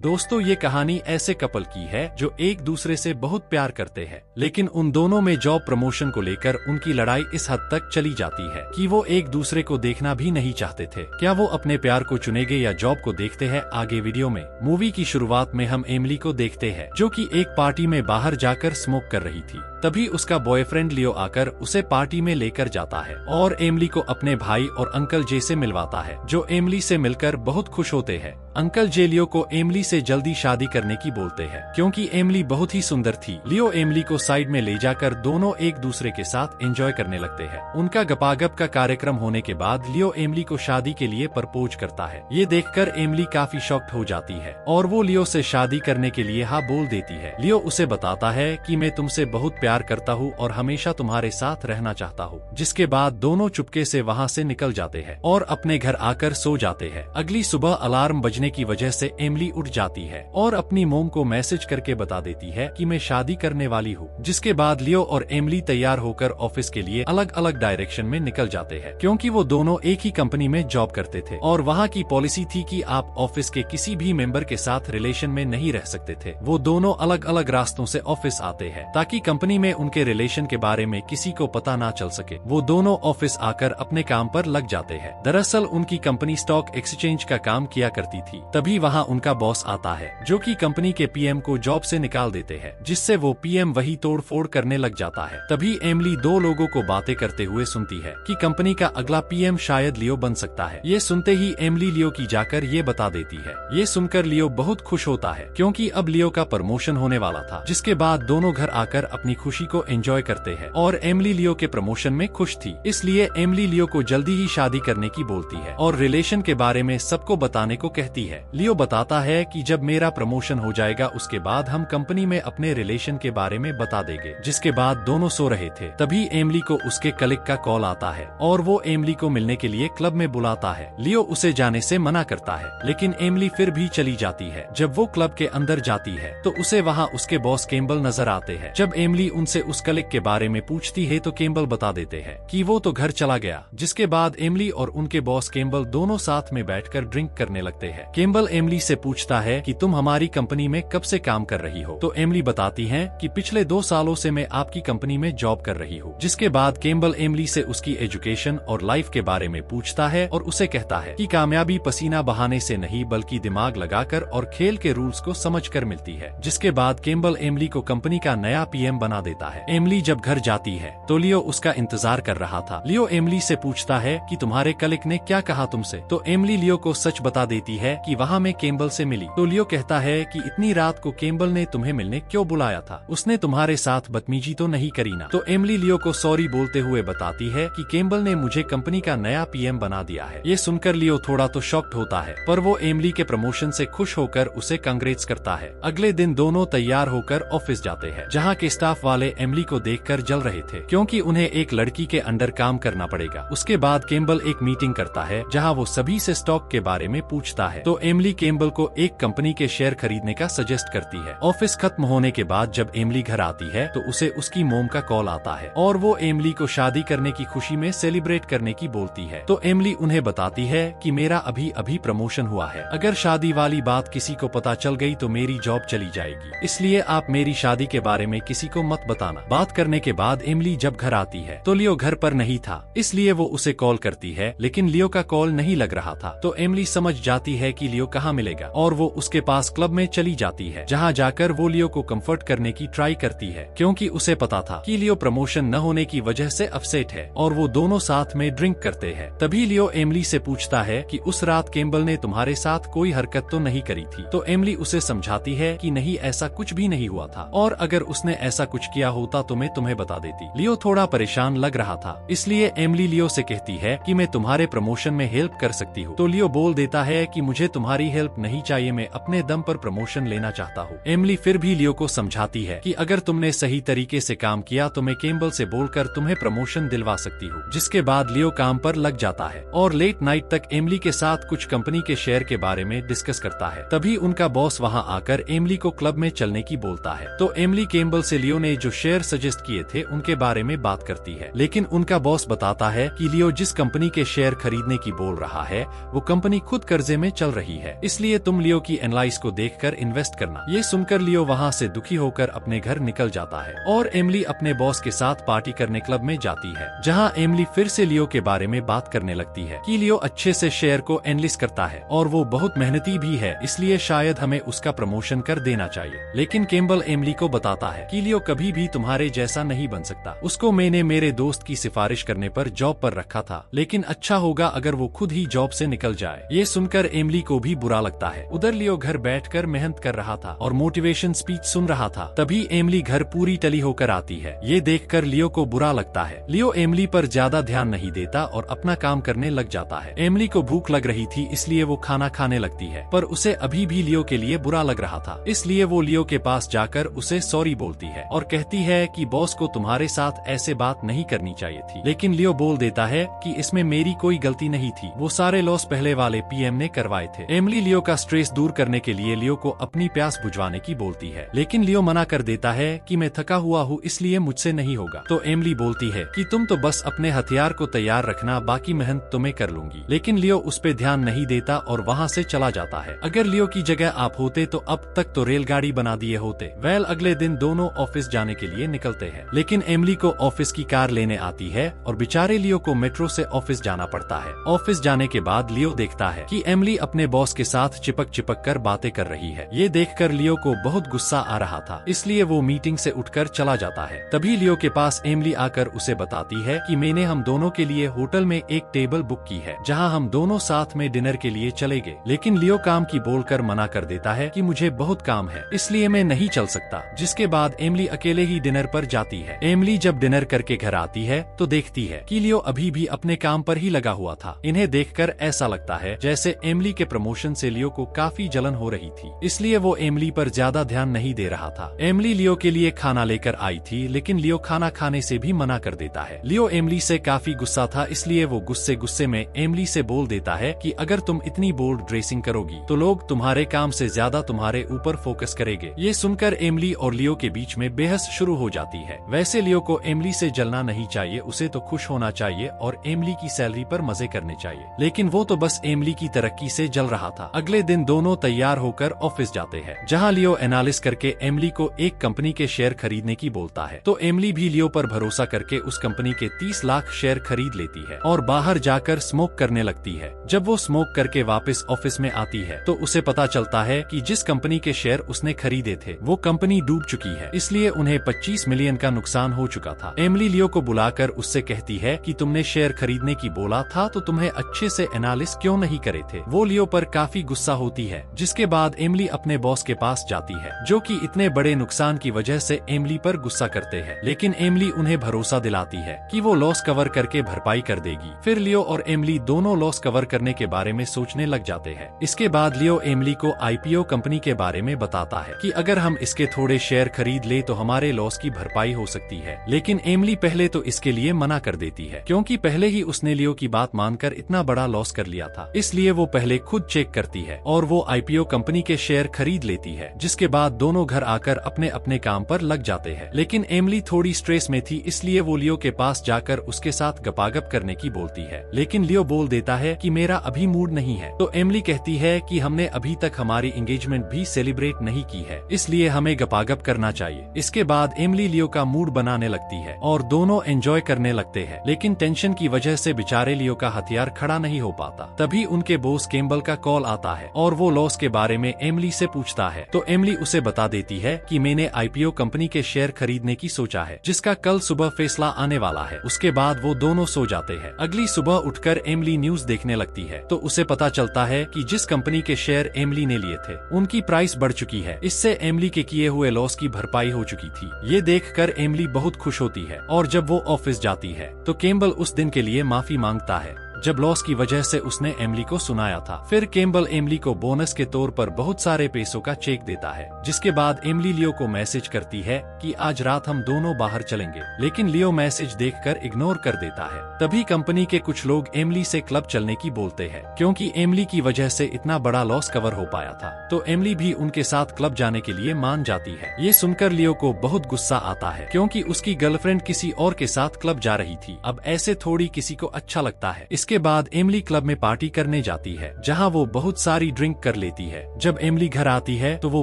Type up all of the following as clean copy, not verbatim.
दोस्तों, ये कहानी ऐसे कपल की है जो एक दूसरे से बहुत प्यार करते हैं, लेकिन उन दोनों में जॉब प्रमोशन को लेकर उनकी लड़ाई इस हद तक चली जाती है कि वो एक दूसरे को देखना भी नहीं चाहते थे। क्या वो अपने प्यार को चुनेंगे या जॉब को? देखते हैं आगे वीडियो में। मूवी की शुरुआत में हम एमिली को देखते हैं जो कि एक पार्टी में बाहर जाकर स्मोक कर रही थी। तभी उसका बॉयफ्रेंड लियो आकर उसे पार्टी में लेकर जाता है और एमिली को अपने भाई और अंकल जे से मिलवाता है, जो एमिली से मिलकर बहुत खुश होते हैं। अंकल जे लियो को एमिली से जल्दी शादी करने की बोलते हैं क्योंकि एमिली बहुत ही सुंदर थी। लियो एमिली को साइड में ले जाकर दोनों एक दूसरे के साथ एंजॉय करने लगते हैं। उनका गपागप का कार्यक्रम होने के बाद लियो एमिली को शादी के लिए प्रपोज करता है। ये देखकर एमिली काफी शॉक्ड हो जाती है और वो लियो से शादी करने के लिए हाँ बोल देती है। लियो उसे बताता है कि मैं तुमसे बहुत प्यार करता हूँ और हमेशा तुम्हारे साथ रहना चाहता हूँ। जिसके बाद दोनों चुपके से वहाँ से निकल जाते हैं और अपने घर आकर सो जाते हैं। अगली सुबह अलार्म बजने की वजह से एमिली उठ जाती है और अपनी मोम को मैसेज करके बता देती है कि मैं शादी करने वाली हूँ। जिसके बाद लियो और एमिली तैयार होकर ऑफिस के लिए अलग अलग डायरेक्शन में निकल जाते हैं क्योंकि वो दोनों एक ही कंपनी में जॉब करते थे और वहाँ की पॉलिसी थी कि आप ऑफिस के किसी भी मेंबर के साथ रिलेशन में नहीं रह सकते थे। वो दोनों अलग अलग रास्तों से ऑफिस आते हैं ताकि कंपनी में उनके रिलेशन के बारे में किसी को पता ना चल सके। वो दोनों ऑफिस आकर अपने काम पर लग जाते हैं। दरअसल उनकी कंपनी स्टॉक एक्सचेंज का काम किया करती थी। तभी वहाँ उनका बॉस आता है जो कि कंपनी के पीएम को जॉब से निकाल देते हैं, जिससे वो पीएम वही तोड़ फोड़ करने लग जाता है। तभी एमिली दो लोगों को बातें करते हुए सुनती है कि कंपनी का अगला पीएम शायद लियो बन सकता है। ये सुनते ही एमिली लियो की जाकर ये बता देती है। ये सुनकर लियो बहुत खुश होता है क्योंकि अब लियो का प्रमोशन होने वाला था। जिसके बाद दोनों घर आकर अपनी खुशी को एंजॉय करते हैं और एमिली लियो के प्रमोशन में खुश थी, इसलिए एमिली लियो को जल्दी ही शादी करने की बोलती है और रिलेशन के बारे में सबको बताने को कहती है। लियो बताता है कि जब मेरा प्रमोशन हो जाएगा उसके बाद हम कंपनी में अपने रिलेशन के बारे में बता देंगे। जिसके बाद दोनों सो रहे थे तभी एमिली को उसके कलीग का कॉल आता है और वो एमिली को मिलने के लिए क्लब में बुलाता है। लियो उसे जाने से मना करता है लेकिन एमिली फिर भी चली जाती है। जब वो क्लब के अंदर जाती है तो उसे वहाँ उसके बॉस कैम्बल नजर आते हैं। जब एमिली उनसे उस कलीग के बारे में पूछती है तो कैम्बल बता देते हैं कि वो तो घर चला गया। जिसके बाद एमिली और उनके बॉस कैम्बल दोनों साथ में बैठकर ड्रिंक करने लगते हैं। कैम्बल एमिली से पूछता है कि तुम हमारी कंपनी में कब से काम कर रही हो? तो एमिली बताती है कि पिछले 2 सालों से मैं आपकी कंपनी में जॉब कर रही हूँ। जिसके बाद कैम्बल एमिली से उसकी एजुकेशन और लाइफ के बारे में पूछता है और उसे कहता है कि कामयाबी पसीना बहाने से नहीं बल्कि दिमाग लगाकर और खेल के रूल्स को समझकर मिलती है। जिसके बाद कैम्बल एमिली को कंपनी का नया पीएम बना देता है। एमिली जब घर जाती है तो लियो उसका इंतजार कर रहा था। लियो एमिली से पूछता है कि तुम्हारे कलीग ने क्या कहा तुमसे? तो एमिली लियो को सच बता देती है कि वहाँ मैं कैम्बल से मिली। तो लियो कहता है कि इतनी रात को कैम्बल ने तुम्हें मिलने क्यों बुलाया था? उसने तुम्हारे साथ बदतमीजी तो नहीं करी ना? तो एमिली लियो को सॉरी बोलते हुए बताती है कि कैम्बल ने मुझे कंपनी का नया पीएम बना दिया है। ये सुनकर लियो थोड़ा तो शॉक्ड होता है पर वो एमिली के प्रमोशन से खुश होकर उसे कांग्रेट्स करता है। अगले दिन दोनों तैयार होकर ऑफिस जाते हैं जहाँ के स्टाफ वाले एमिली को देखकर जल रहे थे क्योंकि उन्हें एक लड़की के अंडर काम करना पड़ेगा। उसके बाद कैम्बल एक मीटिंग करता है जहाँ वो सभी से स्टॉक के बारे में पूछता है। तो एमिली कैम्बल को एक कंपनी के शेयर खरीदने का सजेस्ट करती है। ऑफिस खत्म होने के बाद जब एमिली घर आती है तो उसे उसकी मोम का कॉल आता है और वो एमिली को शादी करने की खुशी में सेलिब्रेट करने की बोलती है। तो एमिली उन्हें बताती है कि मेरा अभी अभी प्रमोशन हुआ है, अगर शादी वाली बात किसी को पता चल गई तो मेरी जॉब चली जाएगी, इसलिए आप मेरी शादी के बारे में किसी को मत बताना। बात करने के बाद एमिली जब घर आती है तो लियो घर पर नहीं था, इसलिए वो उसे कॉल करती है लेकिन लियो का कॉल नहीं लग रहा था। तो एमिली समझ जाती है कि लियो कहाँ मिलेगा और वो उसके पास क्लब में चली जाती है जहाँ जाकर वो लियो को कंफर्ट करने की ट्राई करती है क्योंकि उसे पता था कि लियो प्रमोशन न होने की वजह से अपसेट है और वो दोनों साथ में ड्रिंक करते हैं। तभी लियो एमिली से पूछता है कि उस रात कैम्बल ने तुम्हारे साथ कोई हरकत तो नहीं करी थी? तो एमिली उसे समझाती है कि नहीं, ऐसा कुछ भी नहीं हुआ था और अगर उसने ऐसा कुछ किया होता तो मैं तुम्हें बता देती। लियो थोड़ा परेशान लग रहा था, इसलिए एमिली लियो से कहती है कि मैं तुम्हारे प्रमोशन में हेल्प कर सकती हूँ। तो लियो बोल देता है कि मुझे तुम्हारी हेल्प नहीं चाहिए, मैं अपने दम पर प्रमोशन लेना चाहता हूँ। एमिली फिर भी लियो को समझाती है कि अगर तुमने सही तरीके से काम किया तो मैं कैम्बल से बोलकर तुम्हें प्रमोशन दिलवा सकती हूँ। जिसके बाद लियो काम पर लग जाता है और लेट नाइट तक एमिली के साथ कुछ कंपनी के शेयर के बारे में डिस्कस करता है। तभी उनका बॉस वहाँ आकर एमिली को क्लब में चलने की बोलता है। तो एमिली कैम्बल से लियो ने जो शेयर सजेस्ट किए थे उनके बारे में बात करती है, लेकिन उनका बॉस बताता है कि लियो जिस कंपनी के शेयर खरीदने की बोल रहा है वो कंपनी खुद कर्जे में चल रही है, इसलिए तुम लियो की एनालाइज को देखकर इन्वेस्ट करना। ये सुनकर लियो वहाँ से दुखी होकर अपने घर निकल जाता है और एमिली अपने बॉस के साथ पार्टी करने क्लब में जाती है, जहाँ एमिली फिर से लियो के बारे में बात करने लगती है कि लियो अच्छे से शेयर को एनालिस करता है और वो बहुत मेहनती भी है, इसलिए शायद हमें उसका प्रमोशन कर देना चाहिए। लेकिन कैम्बल एमिली को बताता है कि लियो कभी भी तुम्हारे जैसा नहीं बन सकता, उसको मैंने मेरे दोस्त की सिफारिश करने पर जॉब पर रखा था, लेकिन अच्छा होगा अगर वो खुद ही जॉब से निकल जाए। ये सुनकर एमिली को भी बुरा लगता है। उधर लियो घर बैठकर मेहनत कर रहा था और मोटिवेशन स्पीच सुन रहा था, तभी एमिली घर पूरी टली होकर आती है। ये देखकर लियो को बुरा लगता है। लियो एमिली पर ज्यादा ध्यान नहीं देता और अपना काम करने लग जाता है। एमिली को भूख लग रही थी, इसलिए वो खाना खाने लगती है, पर उसे अभी भी लियो के लिए बुरा लग रहा था, इसलिए वो लियो के पास जाकर उसे सॉरी बोलती है और कहती है कि बॉस को तुम्हारे साथ ऐसे बात नहीं करनी चाहिए थी। लेकिन लियो बोल देता है कि इसमें मेरी कोई गलती नहीं थी, वो सारे लॉस पहले वाले पीएम ने करवाए थे। एमिली लियो का स्ट्रेस दूर करने के लिए लियो को अपनी प्यास बुझवाने की बोलती है, लेकिन लियो मना कर देता है कि मैं थका हुआ हूँ, इसलिए मुझसे नहीं होगा। तो एमिली बोलती है कि तुम तो बस अपने हथियार को तैयार रखना, बाकी मेहनत तो मैं कर लूंगी। लेकिन लियो उस पे ध्यान नहीं देता और वहाँ से चला जाता है। अगर लियो की जगह आप होते तो अब तक तो रेलगाड़ी बना दिए होते। वेल अगले दिन दोनों ऑफिस जाने के लिए निकलते हैं, लेकिन एमिली को ऑफिस की कार लेने आती है और बेचारे लियो को मेट्रो से ऑफिस जाना पड़ता है। ऑफिस जाने के बाद लियो देखता है कि एमिली अपने बॉस के साथ चिपक कर बातें कर रही है। ये देखकर लियो को बहुत गुस्सा आ रहा था, इसलिए वो मीटिंग से उठकर चला जाता है। तभी लियो के पास एमिली आकर उसे बताती है कि मैंने हम दोनों के लिए होटल में एक टेबल बुक की है, जहां हम दोनों साथ में डिनर के लिए चले गए। लेकिन लियो काम की बोलकर मना कर देता है कि मुझे बहुत काम है, इसलिए मैं नहीं चल सकता। जिसके बाद एमिली अकेले ही डिनर पर जाती है। एमिली जब डिनर करके घर आती है तो देखती है कि लियो अभी भी अपने काम पर ही लगा हुआ था। इन्हें देखकर ऐसा लगता है जैसे एमिली के प्रमोशन से लियो को काफी जलन हो रही थी, इसलिए वो एमिली पर ज्यादा ध्यान नहीं दे रहा था। एमिली लियो के लिए खाना लेकर आई थी, लेकिन लियो खाना खाने से भी मना कर देता है। लियो एमिली से काफी गुस्सा था, इसलिए वो गुस्से में एमिली से बोल देता है कि अगर तुम इतनी बोल्ड ड्रेसिंग करोगी तो लोग तुम्हारे काम से ज्यादा तुम्हारे ऊपर फोकस करेंगे। ये सुनकर एमिली और लियो के बीच में बहस शुरू हो जाती है। वैसे लियो को एमिली से जलना नहीं चाहिए, उसे तो खुश होना चाहिए और एमिली की सैलरी पर मजे करने चाहिए, लेकिन वो तो बस एमिली की तरक्की से जल रहा था। अगले दिन दोनों तैयार होकर ऑफिस जाते हैं, जहां लियो एनालिस करके एमिली को एक कंपनी के शेयर खरीदने की बोलता है। तो एमिली भी लियो पर भरोसा करके उस कंपनी के 30 लाख शेयर खरीद लेती है और बाहर जाकर स्मोक करने लगती है। जब वो स्मोक करके वापस ऑफिस में आती है तो उसे पता चलता है कि जिस कंपनी के शेयर उसने खरीदे थे वो कंपनी डूब चुकी है, इसलिए उन्हें 25 मिलियन का नुकसान हो चुका था। एमिली लियो को बुलाकर उससे कहती है कि तुमने शेयर खरीदने की बोला था तो तुम्हें अच्छे से एनालिस क्यों नहीं करे थे। वो लियो पर काफी गुस्सा होती है, जिसके बाद एमिली अपने बॉस के पास जाती है, जो कि इतने बड़े नुकसान की वजह से एमिली पर गुस्सा करते हैं। लेकिन एमिली उन्हें भरोसा दिलाती है कि वो लॉस कवर करके भरपाई कर देगी। फिर लियो और एमिली दोनों लॉस कवर करने के बारे में सोचने लग जाते हैं। इसके बाद लियो एमिली को आईपीओ कंपनी के बारे में बताता है कि अगर हम इसके थोड़े शेयर खरीद ले तो हमारे लॉस की भरपाई हो सकती है। लेकिन एमिली पहले तो इसके लिए मना कर देती है, क्योंकि पहले ही उसने लियो की बात मानकर इतना बड़ा लॉस कर लिया था, इसलिए वो पहले खुद चेक करती है और वो आईपीओ कंपनी के शेयर खरीद लेती है। जिसके बाद दोनों घर आकर अपने अपने काम पर लग जाते हैं। लेकिन एमिली थोड़ी स्ट्रेस में थी, इसलिए वो लियो के पास जाकर उसके साथ गपागप करने की बोलती है, लेकिन लियो बोल देता है कि मेरा अभी मूड नहीं है। तो एमिली कहती है कि हमने अभी तक हमारी एंगेजमेंट भी सेलिब्रेट नहीं की है, इसलिए हमें गपागप करना चाहिए। इसके बाद एमिली लियो का मूड बनाने लगती है और दोनों एंजॉय करने लगते हैं, लेकिन टेंशन की वजह से बेचारे लियो का हथियार खड़ा नहीं हो पाता। तभी उनके बॉस कैम्बल का कॉल आता है और वो लॉस के बारे में एमिली से पूछता है। तो एमिली उसे बता देती है कि मैंने आईपीओ कंपनी के शेयर खरीदने की सोचा है, जिसका कल सुबह फैसला आने वाला है। उसके बाद वो दोनों सो जाते हैं। अगली सुबह उठकर एमिली न्यूज देखने लगती है तो उसे पता चलता है कि जिस कंपनी के शेयर एमिली ने लिए थे उनकी प्राइस बढ़ चुकी है। इससे एमिली के किए हुए लॉस की भरपाई हो चुकी थी। ये देखकर एमिली बहुत खुश होती है और जब वो ऑफिस जाती है तो कैम्बल उस दिन के लिए माफी मांगता है। जब लॉस की वजह से उसने एमिली को सुनाया था। फिर कैम्बल एमिली को बोनस के तौर पर बहुत सारे पैसों का चेक देता है, जिसके बाद एमिली लियो को मैसेज करती है कि आज रात हम दोनों बाहर चलेंगे, लेकिन लियो मैसेज देखकर इग्नोर कर देता है। तभी कंपनी के कुछ लोग एमिली से क्लब चलने की बोलते हैं, क्योंकि एमिली की वजह से इतना बड़ा लॉस कवर हो पाया था। तो एमिली भी उनके साथ क्लब जाने के लिए मान जाती है। ये सुनकर लियो को बहुत गुस्सा आता है, क्योंकि उसकी गर्लफ्रेंड किसी और के साथ क्लब जा रही थी। अब ऐसे थोड़ी किसी को अच्छा लगता है। इसके बाद एमिली क्लब में पार्टी करने जाती है, जहाँ वो बहुत सारी ड्रिंक कर लेती है। जब एमिली घर आती है तो वो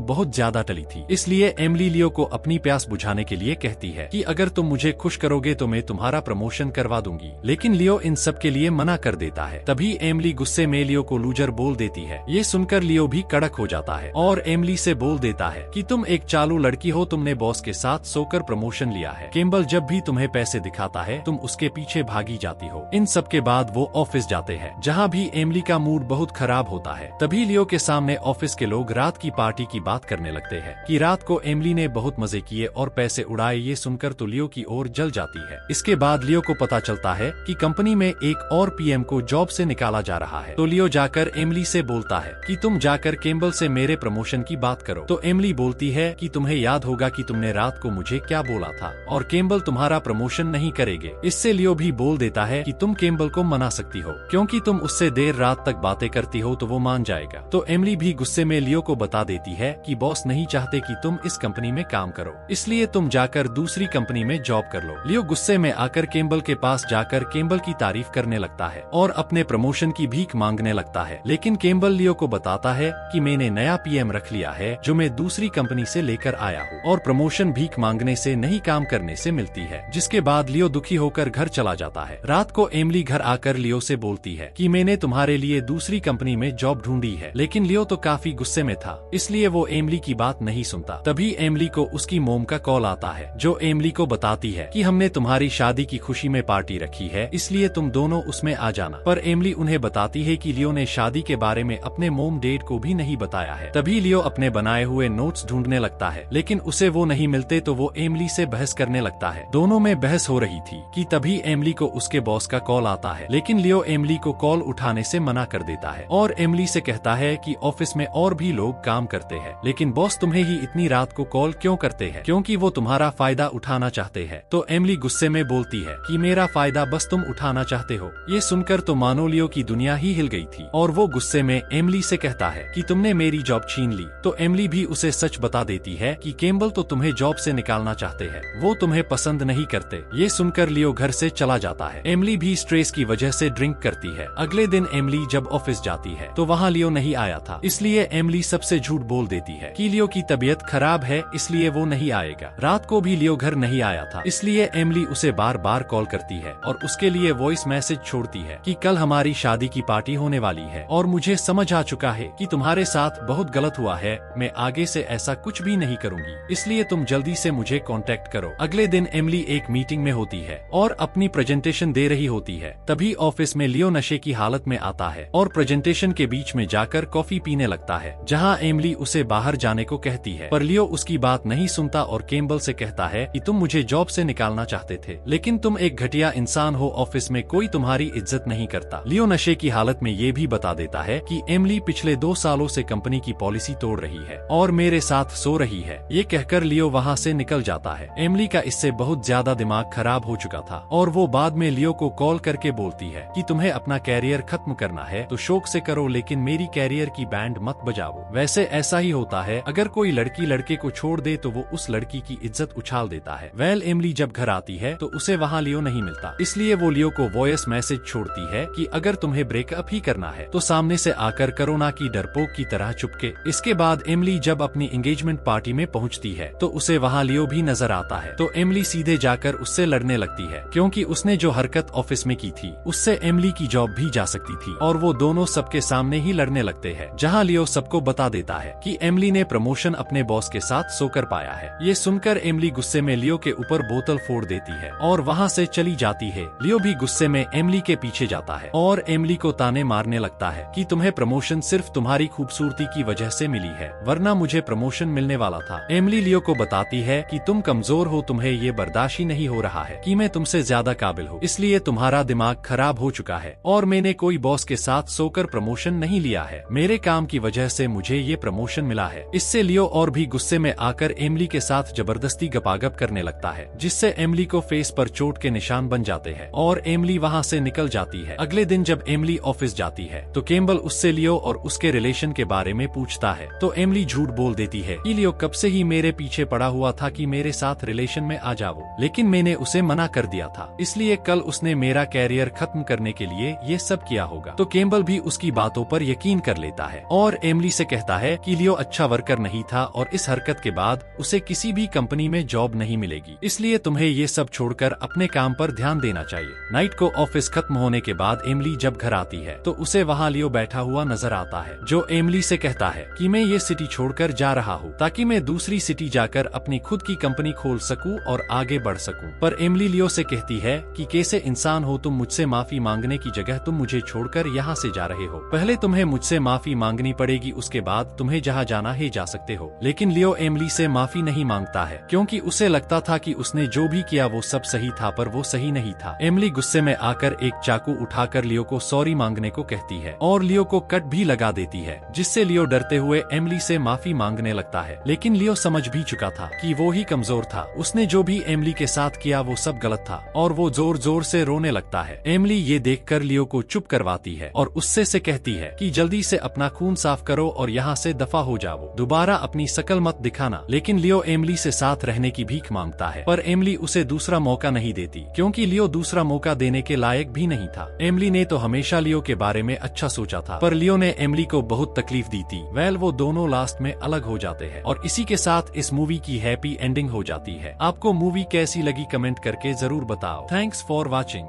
बहुत ज्यादा टली थी, इसलिए एमिली लियो को अपनी प्यास बुझाने के लिए कहती है कि अगर तुम मुझे खुश करोगे तो मैं तुम्हारा प्रमोशन करवा दूंगी। लेकिन लियो इन सब के लिए मना कर देता है। तभी एमिली गुस्से में लियो को लूजर बोल देती है। ये सुनकर लियो भी कड़क हो जाता है और एमिली से बोल देता है कि तुम एक चालू लड़की हो, तुमने बॉस के साथ सोकर प्रमोशन लिया है। कैम्बल जब भी तुम्हें पैसे दिखाता है तुम उसके पीछे भागी जाती हो। इन सब के बाद वो ऑफिस जाते हैं, जहाँ भी एमिली का मूड बहुत खराब होता है। तभी लियो के सामने ऑफिस के लोग रात की पार्टी की बात करने लगते हैं कि रात को एमिली ने बहुत मजे किए और पैसे उड़ाए। ये सुनकर तो लियो की ओर जल जाती है। इसके बाद लियो को पता चलता है कि कंपनी में एक और पीएम को जॉब से निकाला जा रहा है। तो लियो जाकर एमिली से बोलता है कि तुम जाकर कैम्बल से मेरे प्रमोशन की बात करो। तो एमिली बोलती है कि तुम्हें याद होगा कि तुमने रात को मुझे क्या बोला था और कैम्बल तुम्हारा प्रमोशन नहीं करेंगे। इससे लियो भी बोल देता है कि तुम कैम्बल को मना सकती हो, क्योंकि तुम उससे देर रात तक बातें करती हो तो वो मान जाएगा। तो एमिली भी गुस्से में लियो को बता देती है कि बॉस नहीं चाहते कि तुम इस कंपनी में काम करो, इसलिए तुम जाकर दूसरी कंपनी में जॉब कर लो। लियो गुस्से में आकर कैम्बल के पास जाकर कैम्बल की तारीफ करने लगता है और अपने प्रमोशन की भीख मांगने लगता है। लेकिन कैम्बल लियो को बताता है कि मैंने नया पीएम रख लिया है जो मैं दूसरी कंपनी से लेकर आया हूँ और प्रमोशन भीख मांगने से नहीं काम करने से मिलती है। जिसके बाद लियो दुखी होकर घर चला जाता है। रात को एमिली घर आकर लियो से बोलती है कि मैंने तुम्हारे लिए दूसरी कंपनी में जॉब ढूंढी है, लेकिन लियो तो काफी गुस्से में था, इसलिए वो एमिली की बात नहीं सुनता। तभी एमिली को उसकी मोम का कॉल आता है, जो एमिली को बताती है कि हमने तुम्हारी शादी की खुशी में पार्टी रखी है, इसलिए तुम दोनों उसमें आ जाना। पर एमिली उन्हें बताती है कि लियो ने शादी के बारे में अपने मोम डैड को भी नहीं बताया है। तभी लियो अपने बनाए हुए नोट्स ढूंढने लगता है, लेकिन उसे वो नहीं मिलते तो वो एमिली से बहस करने लगता है। दोनों में बहस हो रही थी कि तभी एमिली को उसके बॉस का कॉल आता है, लेकिन लियो एमिली को कॉल उठाने से मना कर देता है और एमिली से कहता है कि ऑफिस में और भी लोग काम करते हैं, लेकिन बॉस तुम्हें ही इतनी रात को कॉल क्यों करते हैं, क्योंकि वो तुम्हारा फायदा उठाना चाहते हैं। तो एमिली गुस्से में बोलती है कि मेरा फायदा बस तुम उठाना चाहते हो। ये सुनकर तो मानो लियो की दुनिया ही हिल गई थी और वो गुस्से में एमिली से कहता है कि तुमने मेरी जॉब छीन ली। तो एमिली भी उसे सच बता देती है कि कैम्बल तो तुम्हें जॉब से निकालना चाहते हैं, वो तुम्हें पसंद नहीं करते। ये सुनकर लियो घर से चला जाता है। एमिली भी स्ट्रेस की वजह से ड्रिंक करती है। अगले दिन एमिली जब ऑफिस जाती है तो वहाँ लियो नहीं आया था, इसलिए एमिली सबसे झूठ बोल देती है कि लियो की तबीयत खराब है इसलिए वो नहीं आएगा। रात को भी लियो घर नहीं आया था, इसलिए एमिली उसे बार बार कॉल करती है और उसके लिए वॉइस मैसेज छोड़ती है कि कल हमारी शादी की पार्टी होने वाली है और मुझे समझ आ चुका है कि तुम्हारे साथ बहुत गलत हुआ है, मैं आगे से ऐसा कुछ भी नहीं करूंगी, इसलिए तुम जल्दी से मुझे कांटेक्ट करो। अगले दिन एमिली एक मीटिंग में होती है और अपनी प्रेजेंटेशन दे रही होती है। तभी ऑफिस में लियो नशे की हालत में आता है और प्रेजेंटेशन के बीच में जाकर कॉफी पीने लगता है, जहां एमिली उसे बाहर जाने को कहती है, पर लियो उसकी बात नहीं सुनता और कैम्बल से कहता है कि तुम मुझे जॉब से निकालना चाहते थे, लेकिन तुम एक घटिया इंसान हो, ऑफिस में कोई तुम्हारी इज्जत नहीं करता। लियो नशे की हालत में ये भी बता देता है कि एमिली पिछले 2 सालों से कंपनी की पॉलिसी तोड़ रही है और मेरे साथ सो रही है। ये कहकर लियो वहाँ से निकल जाता है। एमिली का इससे बहुत ज्यादा दिमाग खराब हो चुका था और वो बाद में लियो को कॉल करके बोलती है कि तुम्हें अपना कैरियर खत्म करना है तो शौक से करो, लेकिन मेरी कैरियर की बैंड मत बजाओ। वैसे ऐसा ही होता है, अगर कोई लड़की लड़के को छोड़ दे तो वो उस लड़की की इज्जत उछाल देता है। एमिली जब घर आती है तो उसे वहाँ लियो नहीं मिलता, इसलिए वो लियो को वॉइस मैसेज छोड़ती है कि अगर तुम्हें ब्रेकअप ही करना है तो सामने से आकर करो, ना कि डरपोक की तरह चुपके। इसके बाद एमिली जब अपनी एंगेजमेंट पार्टी में पहुँचती है तो उसे वहाँ लियो भी नजर आता है। तो एमिली सीधे जाकर उससे लड़ने लगती है, क्योंकि उसने जो हरकत ऑफिस में की थी उससे एमिली की जॉब भी जा सकती थी और वो दोनों सबके सामने ही लड़ने लगते हैं, जहाँ लियो सबको बता देता है कि एमिली ने प्रमोशन अपने बॉस के साथ सोकर पाया है। ये सुनकर एमिली गुस्से में लियो के ऊपर बोतल फोड़ देती है और वहाँ से चली जाती है। लियो भी गुस्से में एमिली के पीछे जाता है और एमिली को ताने मारने लगता है कि तुम्हें प्रमोशन सिर्फ तुम्हारी खूबसूरती की वजह से मिली है, वरना मुझे प्रमोशन मिलने वाला था। एमिली लियो को बताती है कि तुम कमजोर हो, तुम्हें ये बर्दाश्त ही नहीं हो रहा है कि मैं तुमसे ज्यादा काबिल हूँ, इसलिए तुम्हारा दिमाग खराब हो हो चुका है और मैंने कोई बॉस के साथ सोकर प्रमोशन नहीं लिया है। मेरे काम की वजह से मुझे ये प्रमोशन मिला है। इससे लियो और भी गुस्से में आकर एमिली के साथ जबरदस्ती गपागप करने लगता है, जिससे एमिली को फेस पर चोट के निशान बन जाते हैं और एमिली वहाँ से निकल जाती है। अगले दिन जब एमिली ऑफिस जाती है तो कैम्बल उससे लियो और उसके रिलेशन के बारे में पूछता है, तो एमिली झूठ बोल देती है कि लियो कब से ही मेरे पीछे पड़ा हुआ था कि मेरे साथ रिलेशन में आ जाओ, लेकिन मैंने उसे मना कर दिया था, इसलिए कल उसने मेरा कैरियर खत्म करने के लिए ये सब किया होगा। तो कैम्बल भी उसकी बातों पर यकीन कर लेता है और एमिली से कहता है कि लियो अच्छा वर्कर नहीं था और इस हरकत के बाद उसे किसी भी कंपनी में जॉब नहीं मिलेगी, इसलिए तुम्हें ये सब छोड़कर अपने काम पर ध्यान देना चाहिए। नाइट को ऑफिस खत्म होने के बाद एमिली जब घर आती है तो उसे वहाँ लियो बैठा हुआ नजर आता है, जो एमिली से कहता है कि मैं ये सिटी छोड़कर जा रहा हूँ ताकि मैं दूसरी सिटी जाकर अपनी खुद की कंपनी खोल सकूं और आगे बढ़ सकूं। पर एमिली लियो से कहती है कि कैसे इंसान हो तुम, मुझसे माफी मांगने की जगह तुम मुझे छोड़कर यहाँ से जा रहे हो। पहले तुम्हें मुझसे माफी मांगनी पड़ेगी, उसके बाद तुम्हें जहाँ जाना है जा सकते हो। लेकिन लियो एमिली से माफी नहीं मांगता है क्योंकि उसे लगता था कि उसने जो भी किया वो सब सही था, पर वो सही नहीं था। एमिली गुस्से में आकर एक चाकू उठाकर लियो को सॉरी मांगने को कहती है और लियो को कट भी लगा देती है, जिससे लियो डरते हुए एमिली से माफी मांगने लगता है। लेकिन लियो समझ भी चुका था कि वो ही कमजोर था, उसने जो भी एमिली के साथ किया वो सब गलत था और वो जोर जोर से रोने लगता है। एमिली ये देखकर लियो को चुप करवाती है और उससे से कहती है कि जल्दी से अपना खून साफ करो और यहाँ से दफा हो जाओ, दोबारा अपनी शकल मत दिखाना। लेकिन लियो एमिली से साथ रहने की भीख मांगता है, पर एमिली उसे दूसरा मौका नहीं देती क्योंकि लियो दूसरा मौका देने के लायक भी नहीं था। एमिली ने तो हमेशा लियो के बारे में अच्छा सोचा था, पर लियो ने एमिली को बहुत तकलीफ दी थी। वेल वो दोनों लास्ट में अलग हो जाते हैं और इसी के साथ इस मूवी की हैप्पी एंडिंग हो जाती है। आपको मूवी कैसी लगी कमेंट करके जरूर बताओ। Thanks for watching.